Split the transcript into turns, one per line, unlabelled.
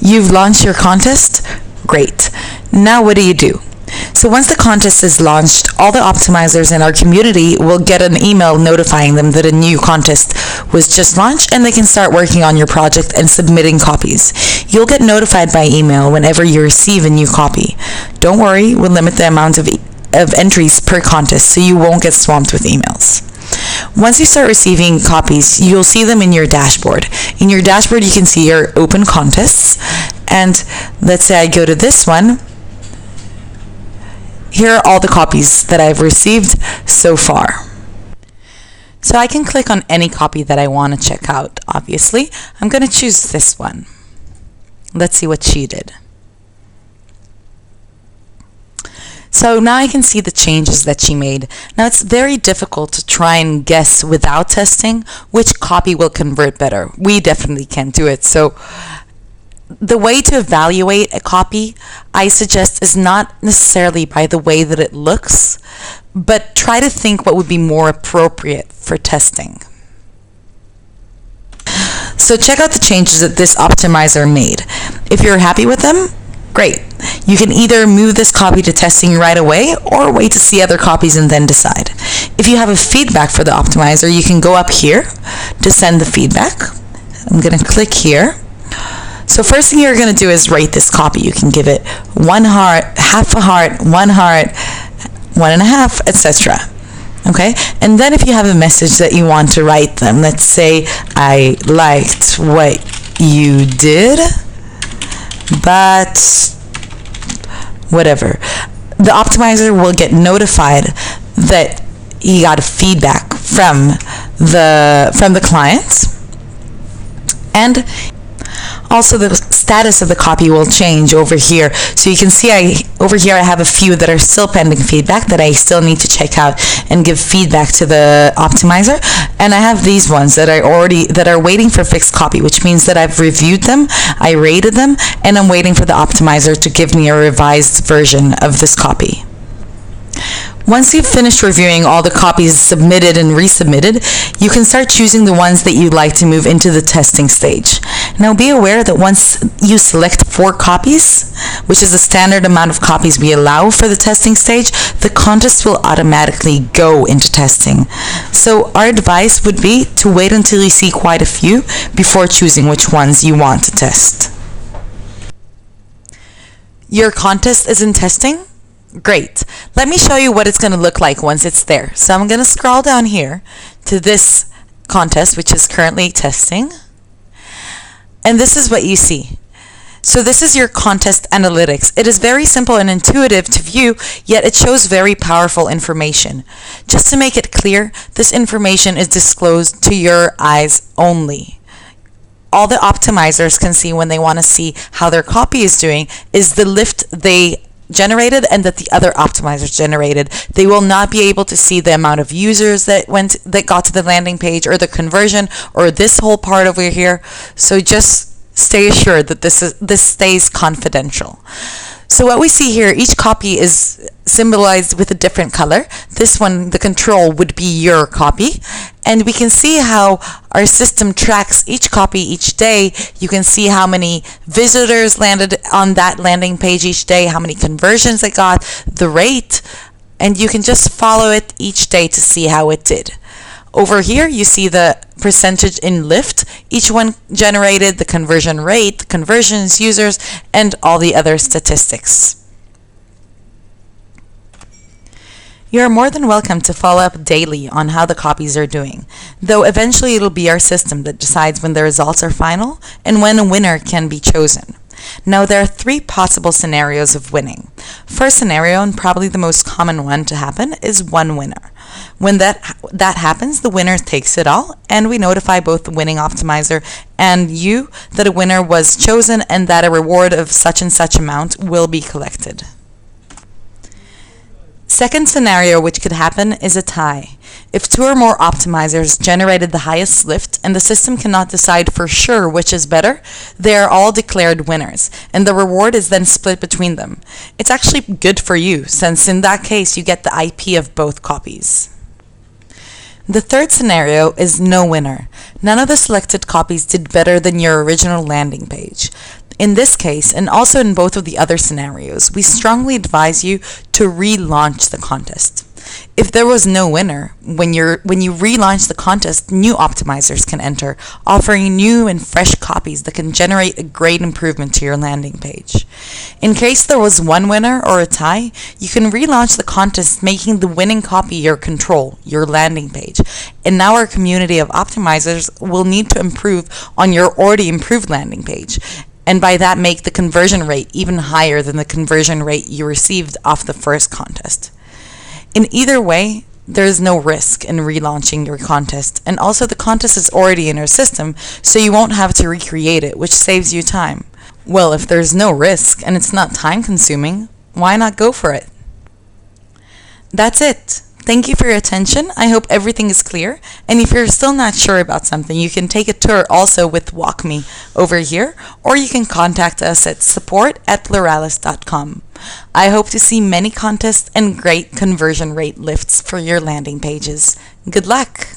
You've launched your contest? Great. Now what do? So once the contest is launched, all the optimizers in our community will get an email notifying them that a new contest was just launched and they can start working on your project and submitting copies. You'll get notified by email whenever you receive a new copy. Don't worry, we'll limit the amount of entries per contest so you won't get swamped with emails. Once you start receiving copies, you'll see them in your dashboard. In your dashboard, you can see your open contests. And let's say I go to this one. Here are all the copies that I've received so far. So I can click on any copy that I want to check out, obviously. I'm going to choose this one. Let's see what she did. So now I can see the changes that she made. Now it's very difficult to try and guess without testing which copy will convert better. We definitely can't do it. So the way to evaluate a copy, I suggest, is not necessarily by the way that it looks, but try to think what would be more appropriate for testing. So check out the changes that this optimizer made. If you're happy with them, great. You can either move this copy to testing right away or wait to see other copies and then decide. If you have a feedback for the optimizer, you can go up here to send the feedback. I'm going to click here. So first thing you're going to do is rate this copy. You can give it 1 heart, half a heart, 1 heart, 1.5, etc. Okay? And then if you have a message that you want to write them, let's say, I liked what you did, but whatever. The optimizer will get notified that he got feedback from the client, and also the status of the copy will change over here. So you can see over here I have a few that are still pending feedback that I still need to check out and give feedback to the optimizer, and I have these ones that are waiting for fixed copy, which means that I've reviewed them, I rated them, and I'm waiting for the optimizer to give me a revised version of this copy. Once you've finished reviewing all the copies submitted and resubmitted, you can start choosing the ones that you'd like to move into the testing stage. Now be aware that once you select 4 copies, which is the standard amount of copies we allow for the testing stage, the contest will automatically go into testing. So our advice would be to wait until you see quite a few before choosing which ones you want to test. Your contest is in testing? Great. Let me show you what it's going to look like once it's there. So I'm going to scroll down here to this contest, which is currently testing. And this is what you see. So this is your contest analytics. It is very simple and intuitive to view, yet it shows very powerful information. Just to make it clear, this information is disclosed to your eyes only. All the optimizers can see when they want to see how their copy is doing is the lift they generated and that the other optimizers generated. They will not be able to see the amount of users that got to the landing page, or the conversion, or this whole part over here. So just stay assured that this stays confidential. So what we see here, each copy is symbolized with a different color. This one, the control, would be your copy. And we can see how our system tracks each copy each day. You can see how many visitors landed on that landing page each day, how many conversions it got, the rate, and you can just follow it each day to see how it did. Over here, you see the percentage in lift, each one generated, the conversion rate, the conversions, users, and all the other statistics. You're more than welcome to follow up daily on how the copies are doing, though eventually it'll be our system that decides when the results are final and when a winner can be chosen. Now, there are 3 possible scenarios of winning. First scenario, and probably the most common one to happen, is one winner. When that happens, the winner takes it all, and we notify both the winning optimizer and you that a winner was chosen and that a reward of such and such amount will be collected. Second scenario which could happen is a tie. If 2 or more optimizers generated the highest lift and the system cannot decide for sure which is better, they are all declared winners, and the reward is then split between them. It's actually good for you, since in that case you get the IP of both copies. The third scenario is no winner. None of the selected copies did better than your original landing page. In this case, and also in both of the other scenarios, we strongly advise you to relaunch the contest. If there was no winner, when you relaunch the contest, new optimizers can enter, offering new and fresh copies that can generate a great improvement to your landing page. In case there was one winner or a tie, you can relaunch the contest, making the winning copy your control, your landing page. And now our community of optimizers will need to improve on your already improved landing page, and by that make the conversion rate even higher than the conversion rate you received off the first contest. In either way, there is no risk in relaunching your contest, and also the contest is already in your system, so you won't have to recreate it, which saves you time. Well, if there's no risk and it's not time consuming, why not go for it? That's it. Thank you for your attention. I hope everything is clear. And if you're still not sure about something, you can take a tour also with WalkMe over here, or you can contact us at support@pluralis.com. I hope to see many contests and great conversion rate lifts for your landing pages. Good luck!